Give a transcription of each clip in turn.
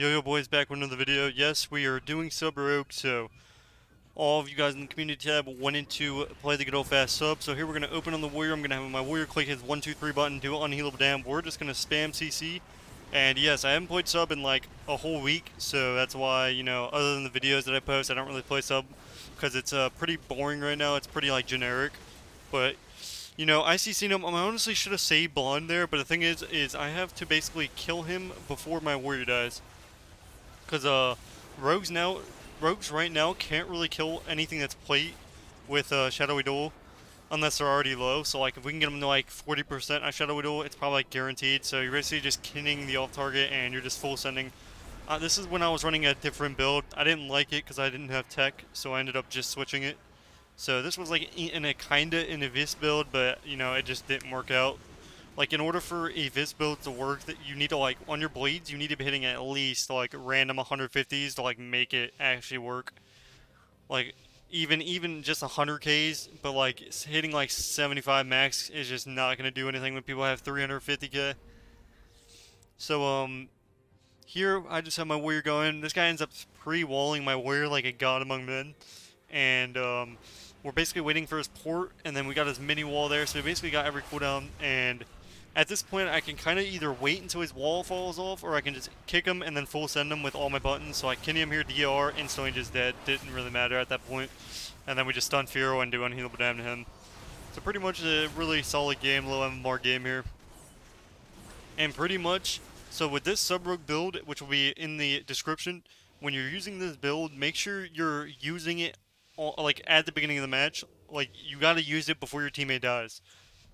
Yo boys, back with another video. Yes, we are doing sub rogue, so all of you guys in the community tab wanted to play the good old fast sub. So here we're gonna open on the warrior. I'm gonna have my warrior click his 1-2-3 button, do an unhealable dam. We're just gonna spam CC. And yes, I haven't played sub in like a whole week, so that's why, other than the videos that I post, I don't really play sub because it's pretty boring right now. It's pretty like generic. But ICC him. I honestly should have saved Blonde there, but the thing is I have to basically kill him before my warrior dies. Because rogues now, rogues right now can't really kill anything that's plate with Shadowy Duel unless they're already low. So like if we can get them to like 40% on Shadowy Duel, it's probably like guaranteed. So you're basically just killing the off target and you're just full sending. This is when I was running a different build. I didn't like it because I didn't have tech, so I ended up just switching it. So this was like in a kinda in a Vis build, but it just didn't work out. Like in order for a Vis build to work, that you need to like on your blades, you need to be hitting at least like random 150s to like make it actually work. Like even just 100Ks, but like hitting like 75 max is just not gonna do anything when people have 350K. So here I just have my warrior going. This guy ends up pre-walling my warrior like a god among men, and we're basically waiting for his port, and then we got his mini wall there. So we basically got every cooldown, and at this point I can kind of either wait until his wall falls off, or I can just kick him and then full send him with all my buttons. So I kill him here, DR, instantly just dead. Didn't really matter at that point. And then we just stun Firo and do unhealable dam to him. So pretty much a really solid game, low MMR game here. And pretty much, so with this sub-rogue build, which will be in the description, when you're using this build, make sure you're using it like at the beginning of the match. Like you gotta use it before your teammate dies.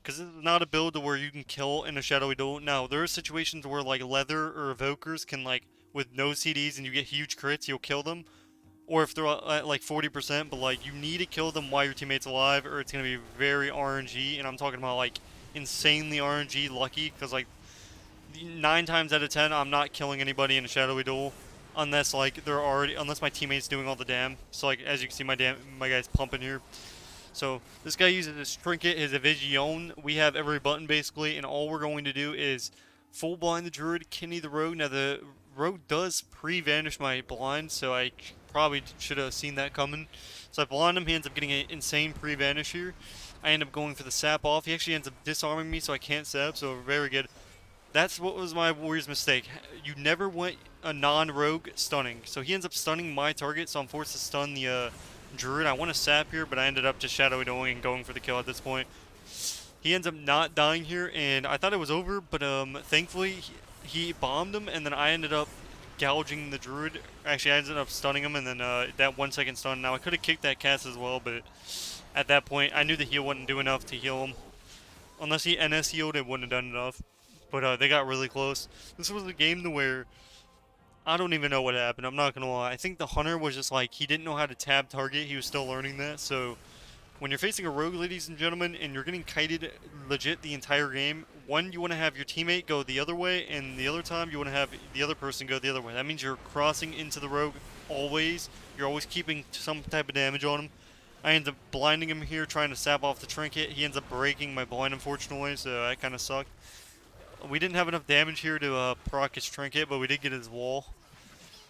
Because this is not a build where you can kill in a shadowy duel. Now, there are situations where like Leather or Evokers can like, with no CDs and you get huge crits, you'll kill them. Or if they're at like 40%, but like you need to kill them while your teammate's alive or it's going to be very RNG. And I'm talking about like insanely RNG lucky, because like 9 times out of 10 I'm not killing anybody in a shadowy duel. Unless like unless my teammate's doing all the dam. So like as you can see, my guy's pumping here. So this guy uses his trinket, his evasion. We have every button basically, and all we're going to do is full blind the druid, kidney the rogue. Now the rogue does pre-vanish my blind, so I probably should have seen that coming. So I blind him, he ends up getting an insane pre-vanish here. I end up going for the sap off. He actually ends up disarming me, so I can't sap, so very good. That's what was my warrior's mistake. You never want a non-rogue stunning. So he ends up stunning my target, so I'm forced to stun the Druid. I want to sap here, but I ended up just shadowy dueling and going for the kill at this point. He ends up not dying here, and I thought it was over, but thankfully he bombed him, and then I ended up gouging the Druid. Actually, I ended up stunning him, and then that 1 second stun. Now I could have kicked that cast as well, but at that point I knew the heal wouldn't do enough to heal him. Unless he NS healed, it wouldn't have done enough. But they got really close. This was a game to where I don't even know what happened. I'm not gonna lie. I think the hunter was just like, he didn't know how to tab target. He was still learning that. So when you're facing a rogue, ladies and gentlemen, and you're getting kited legit the entire game, one, you want to have your teammate go the other way, and the other time you want to have the other person go the other way. That means you're crossing into the rogue always. You're always keeping some type of damage on him. I end up blinding him here, trying to sap off the trinket. He ends up breaking my blind, unfortunately, so that kind of sucked. We didn't have enough damage here to proc his trinket, but we did get his wall.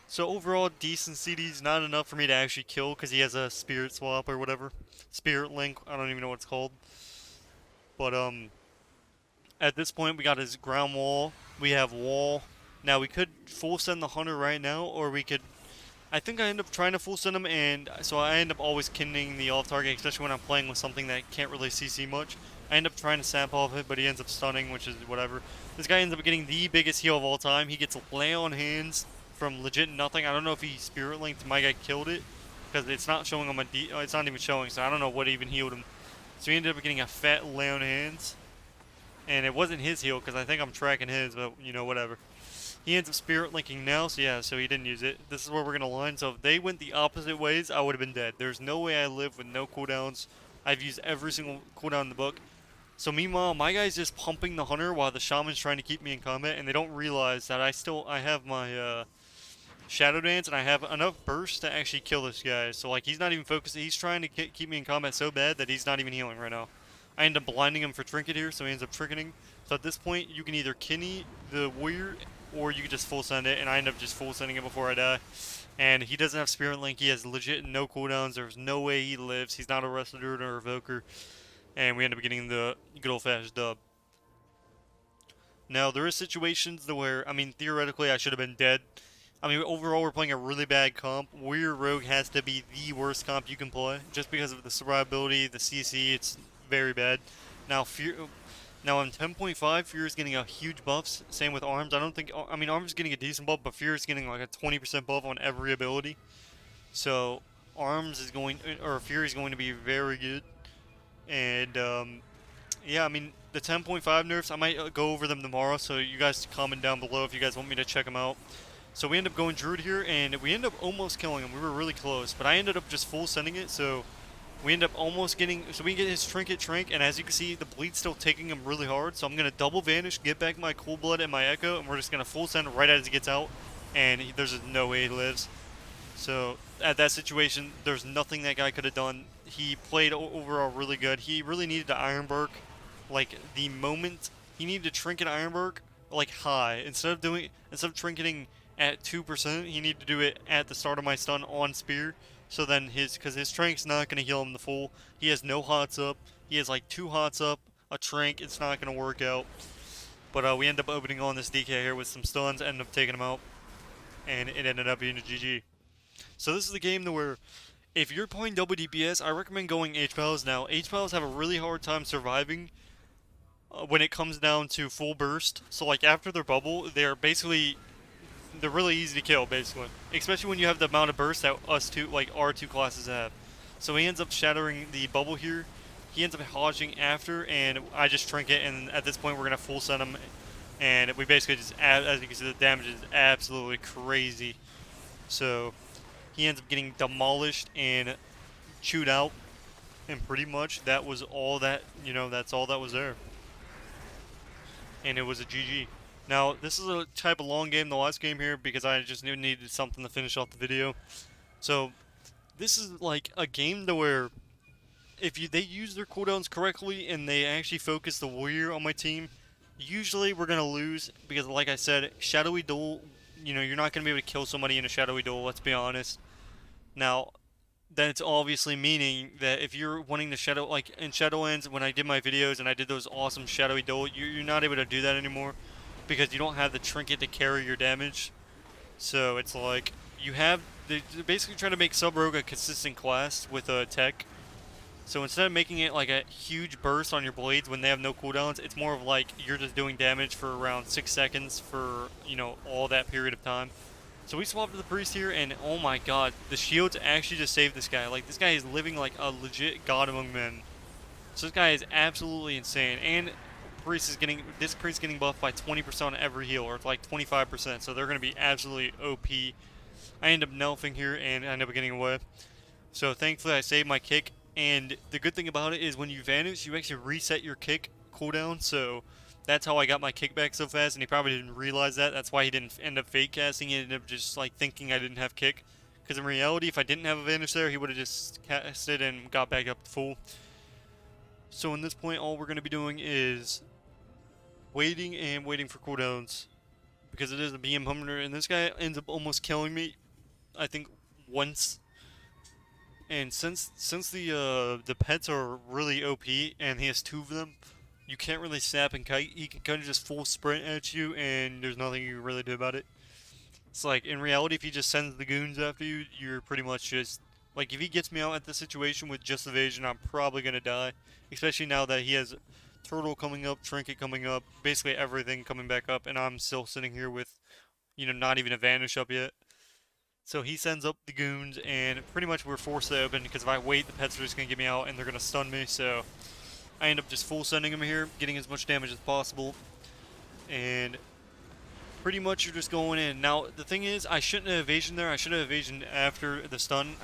So overall, decent CDs, not enough for me to actually kill because he has a spirit swap or whatever. Spirit link, I don't even know what it's called. But at this point we got his ground wall. We have wall. Now we could full send the hunter right now, or we could, I think I end up trying to full send him, and so I end up always kindling the off target, especially when I'm playing with something that can't really CC much. I end up trying to sap off it, but he ends up stunning, which is whatever. This guy ends up getting the biggest heal of all time. He gets lay on hands from legit nothing. I don't know if he spirit linked my guy killed it, because it's not showing on my it's not even showing, so I don't know what even healed him. So he ended up getting a fat lay on hands, and it wasn't his heal because I think I'm tracking his, but whatever. He ends up spirit linking now, so yeah, so he didn't use it. This is where we're gonna line. So if they went the opposite ways, I would have been dead. There's no way I live with no cooldowns. I've used every single cooldown in the book. So meanwhile, my guy's just pumping the hunter while the shaman's trying to keep me in combat, and they don't realize that I have my Shadow Dance, and I have enough burst to actually kill this guy. So like he's not even focused. He's trying to keep me in combat so bad that he's not even healing right now. I end up blinding him for trinket here, so he ends up trinketing. So at this point, you can either kidney the warrior or you could just full send it, and I end up just full sending it before I die. And he doesn't have Spirit Link. He has legit no cooldowns. There's no way he lives. He's not a Wrestler Druid or Evoker. And we end up getting the good old-fashioned dub. Now, there is situations where, I mean, theoretically I should have been dead. I mean, overall we're playing a really bad comp. Warrior Rogue has to be the worst comp you can play. Just because of the survivability, the CC, it's very bad. Now, now on 10.5, Fear is getting a huge buffs. Same with Arms. I don't think, I mean, Arms is getting a decent buff, but Fear is getting like a 20% buff on every ability. So, Arms is going, or Fear is going to be very good. And, yeah, I mean, the 10.5 nerfs, I might go over them tomorrow, so you guys comment down below if you guys want me to check them out. So we end up going Druid here, and we end up almost killing him. We were really close, but I ended up just full sending it, so we end up almost getting, so we get his Trinket Trink, and as you can see, the bleed's still taking him really hard, so I'm going to double vanish, get back my Cool Blood and my Echo, and we're just going to full send right as he gets out, and there's no way he lives. So at that situation, there's nothing that guy could have done. He played overall really good. He really needed to Ironbark, like the moment he needed to Trinket Ironbark, like high. Instead of trinketing at 2%, he needed to do it at the start of my stun on Spear. So then because his Trink's not going to heal him the full. He has no hots up. He has like 2 hots up, a Trink. It's not going to work out. But we end up opening on this DK here with some stuns, end up taking him out, and it ended up being a GG. So this is the game where if you're playing double DPS, I recommend going H-Pals. Now, H-Pals have a really hard time surviving when it comes down to full burst. So like after their bubble, they're really easy to kill, basically. Especially when you have the amount of burst that our two classes have. So he ends up shattering the bubble here. He ends up hodging after, and I just Trinket, and at this point we're going to full send him. And we basically just, as you can see, the damage is absolutely crazy. So he ends up getting demolished and chewed out. And pretty much that was all that, that's all that was there. And it was a GG. Now, this is a type of long game, the last game here, because I just needed something to finish off the video. So, this is like a game where if they use their cooldowns correctly and they actually focus the warrior on my team, usually we're going to lose because, like I said, shadowy duel, you're not going to be able to kill somebody in a shadowy duel, let's be honest. Now, that's obviously meaning that if you're wanting to shadow, like in Shadowlands, when I did my videos and I did those awesome shadowy duel, you're not able to do that anymore because you don't have the Trinket to carry your damage. So it's like they're basically trying to make Sub-Rogue a consistent class with a tech. So instead of making it like a huge burst on your blades when they have no cooldowns, it's more of like you're just doing damage for around 6 seconds for, all that period of time. So we swapped to the Priest here, and oh my god, the shields actually just saved this guy. Like, this guy is living like a legit god among men. So this guy is absolutely insane. And this Priest is getting buffed by 20% on every heal, or like 25%, so they're going to be absolutely OP. I end up nelfing here, and I end up getting away. So thankfully I saved my kick, and the good thing about it is when you vanish, you actually reset your kick cooldown, so that's how I got my kickback so fast, and he probably didn't realize that. That's why he didn't end up fake casting. He ended up just like thinking I didn't have kick. Because in reality, if I didn't have a vanish there, he would have just casted and got back up to full. So in this point, all we're going to be doing is waiting for cooldowns. Because it is a BM Hummer, and this guy ends up almost killing me, I think, once. And since the pets are really OP, and he has 2 of them, you can't really snap and kite. He can kind of just full sprint at you, and there's nothing you can really do about it. It's like, in reality, if he just sends the goons after you, you're pretty much just... Like, if he gets me out at the situation with just evasion, I'm probably going to die. Especially now that he has Turtle coming up, Trinket coming up, basically everything coming back up, and I'm still sitting here with, not even a vanish up yet. So he sends up the goons, and pretty much we're forced to open, because if I wait, the pets are just going to get me out, and they're going to stun me, so I end up just full sending him here, getting as much damage as possible, and pretty much you're just going in. Now, the thing is, I shouldn't have evasion there. I should have evasion after the stun.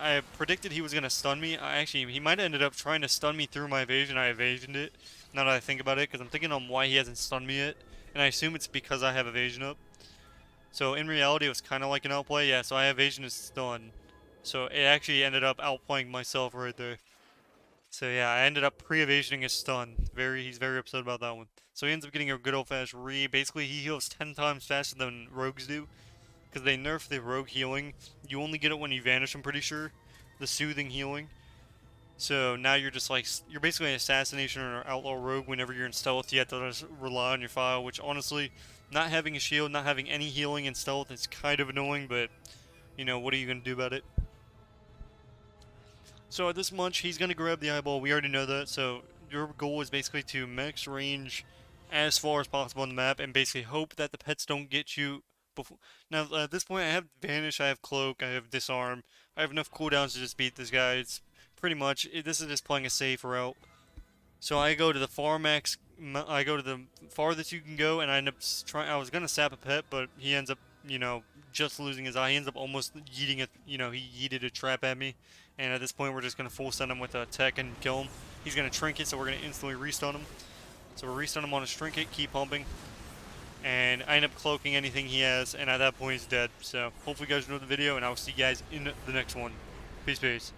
I predicted he was going to stun me. He might have ended up trying to stun me through my evasion. I evasioned it, now that I think about it, because I'm thinking on why he hasn't stunned me yet, and I assume it's because I have evasion up. So, in reality, it was kind of like an outplay. Yeah, so I evasion is stun. So, it actually ended up outplaying myself right there. So yeah, I ended up pre-evasioning his stun. He's very upset about that one. So he ends up getting a good old-fashioned re. Basically, he heals 10 times faster than rogues do, because they nerfed the rogue healing. You only get it when you vanish, I'm pretty sure. The soothing healing. So now you're just like, you're basically an assassination or an outlaw rogue whenever you're in stealth. You have to just rely on your file, which honestly, not having a shield, not having any healing in stealth is kind of annoying, but, you know, what are you going to do about it? So at this much, he's going to grab the eyeball. We already know that. So your goal is basically to max range as far as possible on the map and basically hope that the pets don't get you before. Now, at this point, I have Vanish, I have Cloak, I have Disarm. I have enough cooldowns to just beat this guy. It's pretty much, this is just playing a safe route. So I go to the far max, I go to the farthest you can go, and I end up trying, I was going to sap a pet, but he ends up, you know, just losing his eye. He ends up almost yeeting it, you know, he yeeted a trap at me. And at this point, we're just going to full send him with a tech and kill him. He's going to trinket, so we're going to instantly restun him. So we're restun him on his trinket, keep pumping. And I end up cloaking anything he has, and at that point he's dead. So hopefully you guys enjoyed the video, and I will see you guys in the next one. Peace, peace.